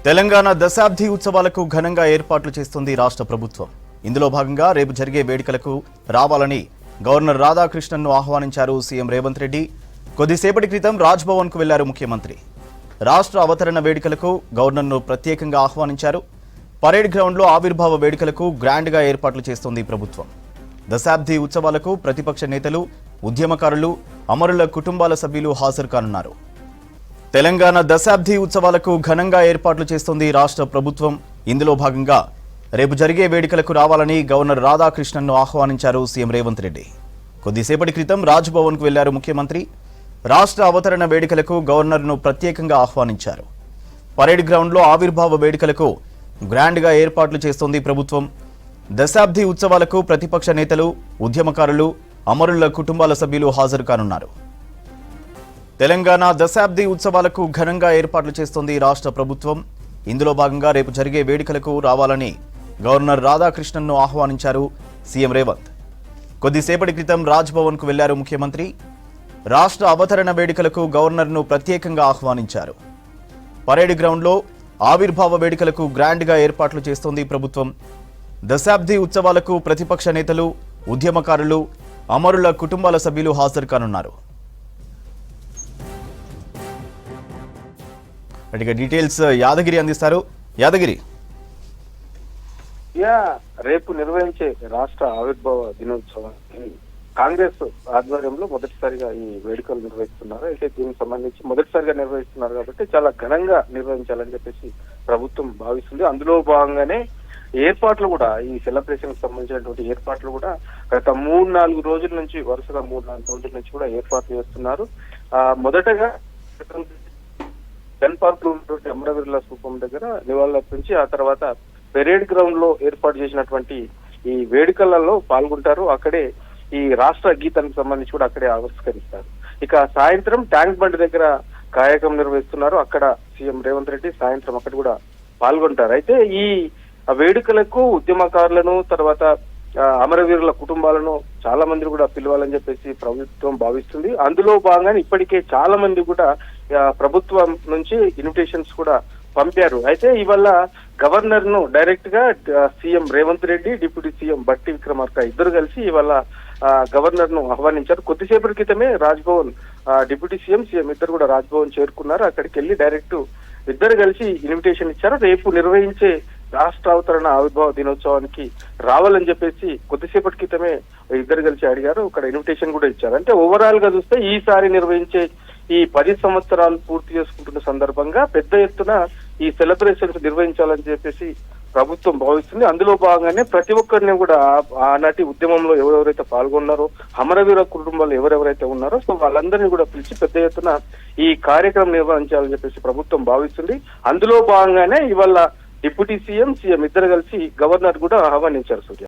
తెలంగాణ దశాబ్ది ఉత్సవాలకు ఘనంగా ఏర్పాట్లు చేస్తుంది రాష్ట్ర ప్రభుత్వం. ఇందులో భాగంగా రేపు జరిగే వేడుకలకు రావాలని గవర్నర్ రాధాకృష్ణన్ను ఆహ్వానించారు సీఎం రేవంత్ రెడ్డి. కొద్దిసేపటి క్రితం రాజ్భవన్కు వెళ్లారు ముఖ్యమంత్రి. రాష్ట్ర అవతరణ వేడుకలకు గవర్నర్ను ప్రత్యేకంగా ఆహ్వానించారు. పరేడ్ గ్రౌండ్లో ఆవిర్భావ వేడుకలకు గ్రాండ్గా ఏర్పాట్లు చేస్తోంది ప్రభుత్వం. దశాబ్ది ఉత్సవాలకు ప్రతిపక్ష నేతలు, ఉద్యమకారులు, అమరుల కుటుంబాల సభ్యులు హాజరు కానున్నారు. తెలంగాణ దశాబ్ది ఉత్సవాలకు ఘనంగా ఏర్పాట్లు చేస్తోంది రాష్ట్ర ప్రభుత్వం. ఇందులో భాగంగా రేపు జరిగే వేడుకలకు రావాలని గవర్నర్ రాధాకృష్ణన్ను ఆహ్వానించారు సీఎం రేవంత్ రెడ్డి. కొద్దిసేపటి క్రితం రాజ్భవన్కు వెళ్లారు ముఖ్యమంత్రి. రాష్ట్ర అవతరణ వేడుకలకు గవర్నర్ను ప్రత్యేకంగా ఆహ్వానించారు. పరేడ్ గ్రౌండ్లో ఆవిర్భావ వేడుకలకు గ్రాండ్గా ఏర్పాట్లు చేస్తోంది ప్రభుత్వం. దశాబ్ది ఉత్సవాలకు ప్రతిపక్ష నేతలు, ఉద్యమకారులు, అమరుల కుటుంబాల సభ్యులు హాజరు కానున్నారు. తెలంగాణ దశాబ్ది ఉత్సవాలకు ఘనంగా ఏర్పాట్లు చేస్తోంది రాష్ట్ర ప్రభుత్వం. ఇందులో భాగంగా రేపు జరిగే వేడుకలకు రావాలని గవర్నర్ రాధాకృష్ణన్ను ఆహ్వానించారు సీఎం రేవంత్. కొద్దిసేపటి క్రితం రాజ్భవన్కు వెళ్లారు ముఖ్యమంత్రి. రాష్ట్ర అవతరణ వేడుకలకు గవర్నర్ను ప్రత్యేకంగా ఆహ్వానించారు. పరేడ్ గ్రౌండ్లో ఆవిర్భావ వేడుకలకు గ్రాండ్గా ఏర్పాట్లు చేస్తోంది ప్రభుత్వం. దశాబ్ది ఉత్సవాలకు ప్రతిపక్ష నేతలు, ఉద్యమకారులు, అమరుల కుటుంబాల సభ్యులు హాజరు కానున్నారు. డీటెయిల్స్ యాదగిరి అందిస్తారు. యాదగిరి, రేపు నిర్వహించే రాష్ట్ర ఆవిర్భావ దినోత్సవానికి కాంగ్రెస్ ఆధ్వర్యంలో మొదటిసారిగా ఈ వేడుకలు నిర్వహిస్తున్నారు. అయితే దీనికి సంబంధించి మొదటిసారిగా నిర్వహిస్తున్నారు కాబట్టి చాలా ఘనంగా నిర్వహించాలని చెప్పేసి ప్రభుత్వం భావిస్తుంది. అందులో భాగంగానే ఏర్పాట్లు కూడా, ఈ సెలబ్రేషన్ కి సంబంధించినటువంటి ఏర్పాట్లు కూడా గత 3-4 రోజుల నుంచి, వరుసగా 3-4 రోజుల నుంచి కూడా ఏర్పాట్లు చేస్తున్నారు. మొదటగా గన్ పార్క్ లో ఉన్నటువంటి అమరవీరుల స్థూపం దగ్గర నివాళులర్పించి ఆ తర్వాత పెరేడ్ గ్రౌండ్ లో ఏర్పాటు చేసినటువంటి ఈ వేడుకలలో పాల్గొంటారు. అక్కడే ఈ రాష్ట్ర గీతానికి సంబంధించి కూడా అక్కడే ఆవిష్కరిస్తారు. ఇక సాయంత్రం ట్యాంక్ బండ్ దగ్గర కార్యక్రమం నిర్వహిస్తున్నారు. అక్కడ సీఎం రేవంత్ రెడ్డి సాయంత్రం అక్కడ కూడా పాల్గొంటారు. అయితే ఈ వేడుకలకు ఉద్యమకారులను, తర్వాత అమరవీరుల కుటుంబాలను చాలా మంది కూడా పిలవాలని చెప్పేసి ప్రభుత్వం భావిస్తుంది. అందులో భాగంగానే ఇప్పటికే చాలా మంది కూడా ప్రభుత్వం నుంచి ఇన్విటేషన్స్ కూడా పంపారు. అయితే ఇవాళ గవర్నర్ ను డైరెక్ట్ గా CM Revanth Reddy, deputy CM బట్టి విక్రమార్క ఇద్దరు కలిసి ఇవాళ గవర్నర్ ను ఆహ్వానించారు. కొద్దిసేపటి క్రితమే రాజ్భవన్ డిప్యూటీ సీఎం ఇద్దరు కూడా రాజ్భవన్ చేరుకున్నారు. అక్కడికి వెళ్లి డైరెక్ట్ ఇద్దరు కలిసి ఇన్విటేషన్ ఇచ్చారు. రేపు నిర్వహించే రాష్ట్ర అవతరణ ఆవిర్భావ దినోత్సవానికి రావాలని చెప్పేసి కొద్దిసేపటి క్రితమే ఇద్దరు కలిసి అడిగారు. అక్కడ ఇన్విటేషన్ కూడా ఇచ్చారు. అంటే ఓవరాల్ గా చూస్తే ఈసారి నిర్వహించే ఈ 10 సంవత్సరాలు పూర్తి చేసుకుంటున్న సందర్భంగా పెద్ద ఎత్తున ఈ సెలబ్రేషన్స్ నిర్వహించాలని చెప్పేసి ప్రభుత్వం భావిస్తుంది. అందులో భాగంగానే ప్రతి ఒక్కరిని కూడా ఆనాటి ఉద్యమంలో ఎవరెవరైతే పాల్గొన్నారో, అమరవీర కుటుంబాలు ఎవరెవరైతే ఉన్నారో సో వాళ్ళందరినీ కూడా పిలిచి పెద్ద ఎత్తున ఈ కార్యక్రమం నిర్వహించాలని చెప్పేసి ప్రభుత్వం భావిస్తుంది. అందులో భాగంగానే ఇవాళ డిప్యూటీ సీఎం ఇద్దరు కలిసి గవర్నర్ కూడా ఆహ్వానించారు. సూర్య.